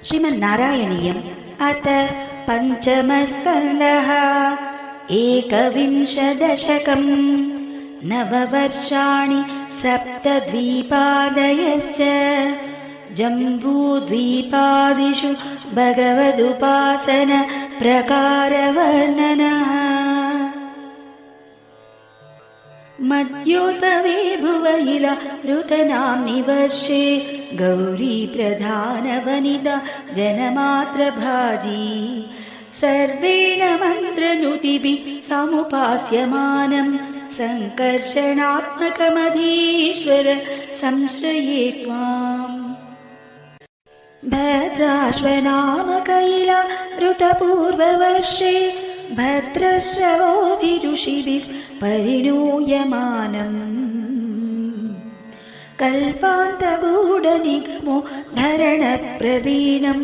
श्रीमन्नारायणीयम् अथ पञ्चमस्कन्धः। एकविंशदशकम्। नववर्षाणि सप्तद्वीपादयश्च जम्बूद्वीपादिषु भगवदुपासन प्रकारवर्णनः। मध्योत्तवे भुवहिला ऋतनाम्नि वर्षे गौरी प्रधानवनिता जनमात्रभाजी सर्वेण मन्त्रनुतिभिः समुपास्यमानं सङ्कर्षणात्मकमधीश्वर संश्रये त्वाम्। भद्राश्वनामकैला ऋतपूर्ववर्षे भद्रश्रवोभिरुषिभिः परिणूयमानम् कल्पान्तगूढनिगमो धरणप्रवीणं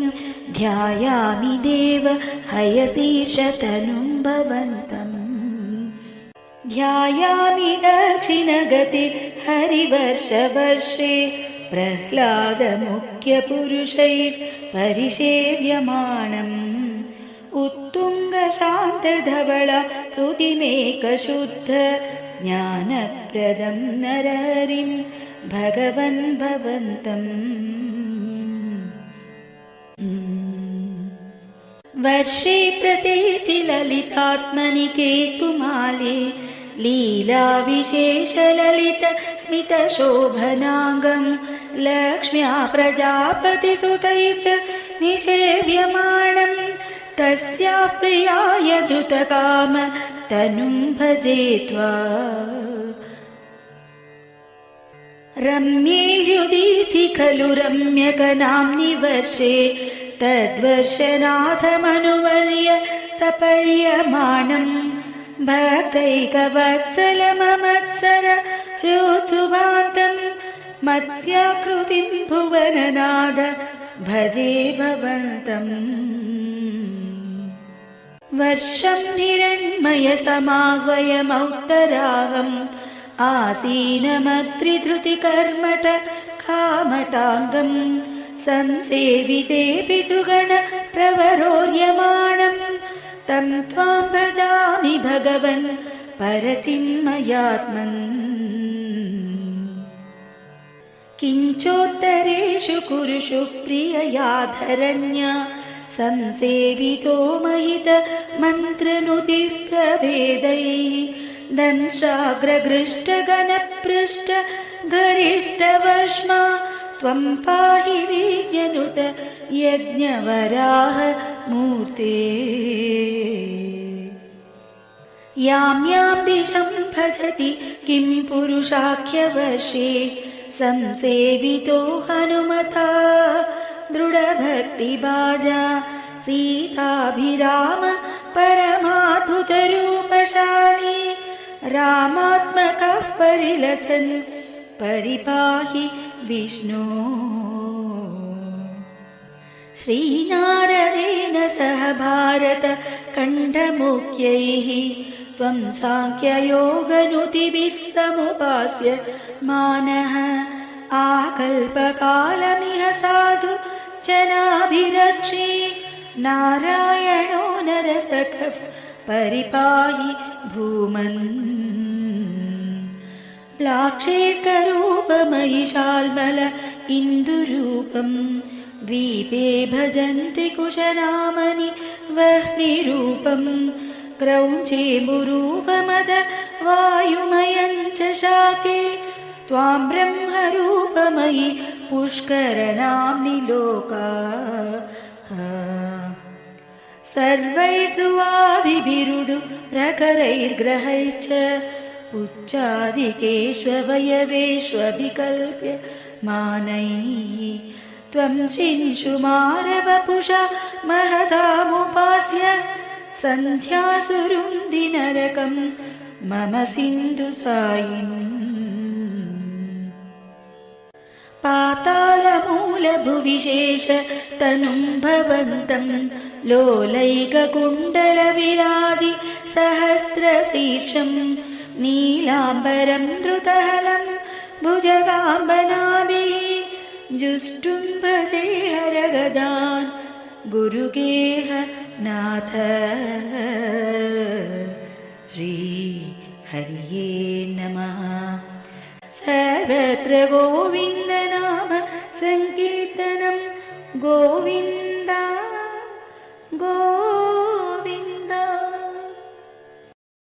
ध्यायामि देव हयशीर्षतनुं भवन्तम्। ध्यायामि दक्षिणगते हरिवर्षवर्षे प्रह्लादमुख्यपुरुषैर्परिसेव्यमाणम् उत्तुङ्गशान्तधवला हृदिमेकशुद्ध ज्ञानप्रदं नरहरिं भगवन् भवन्तम्। वर्षे प्रतीचि ललितात्मनि केतुमाले लीलाविशेषललित स्मितशोभनाङ्गं लक्ष्म्या प्रजापतिसुतैश्च निषेव्यमाणम् तस्या प्रियाय धृतकाम तनुं भजे त्वा। रम्ये युदीचि खलु रम्यकनाम्नि वर्षे तद्वर्षनाथमनुवर्य सपर्यमाणं भक्तैकवत्सलममत्सर हृत्सुभान्तं मत्स्याकृतिं भुवननाद भजे भवन्तम्। वर्षं हिरण्मयसमाह्वयमौत्तराहम् आसीनमत्रिधृतिकर्मठ कामताङ्गम् संसेविते पितृगण प्रवरोर्यमाणं तं त्वां भजामि भगवन् परचिन्मयात्मन्। किञ्चोत्तरेषु कुरुषु प्रिययाधरण्या संसेवितो महित मन्त्रनुतिप्रभेदैः दंशाग्रगृष्टगणपृष्ठ गरिष्ठवर्ष्मा त्वं पाहि वीर्यनुत यज्ञवराह मूर्ते। यां यां दिशं भजति किं पुरुषाख्यवर्षे संसेवितो हनुमता दृढभक्तिभाजा सीताभिराम परमाद्भुतरूपशाली रामात्मकः परिलसन् परिपाहि विष्णो। श्रीनारदेन सह भारत कण्ठमुख्यैः त्वं साङ्ख्ययोगनुतिभिः समुपास्य मानः आकल्पकालमिह साधु जनाभिरक्षे नारायणो नरसखः परिपाहि भूमन्। प्लाक्षेकरूपमहिषाल्मल इन्दुरूपं द्वीपे भजन्ति कुशरामनि वह्निरूपं क्रौञ्चेमुरूपमद वायुमयं च शाके त्वां ब्रह्मरूपमयि पुष्करनाम्नि लोकाः। सर्वैर्ध्रुवाभिरुडु प्रकरैर्ग्रहैश्च उच्चादिकेष्ववयवेष्वभिकल्प्य मानैः त्वं शिंशुमारवपुषा महदामुपास्य सन्ध्यासुरुन्दिनरकं मम सिन्धुसायिन्। पातालमूलभुविशेष तनुं भवन्तं लोलैककुण्डलविराजि सहस्रशीर्षं नीलाम्बरं द्रुतहलं भुजगाम्बनाभिः जुष्टुं भजे हरगदान् ഗുരുഗേഹ നാഥ ശ്രീ ഹരിയേ നമഃ. സർവത്ര ഗോവിന്ദനാമ സങ്കീർത്തനം ഗോവിന്ദ ഗോവിന്ദ.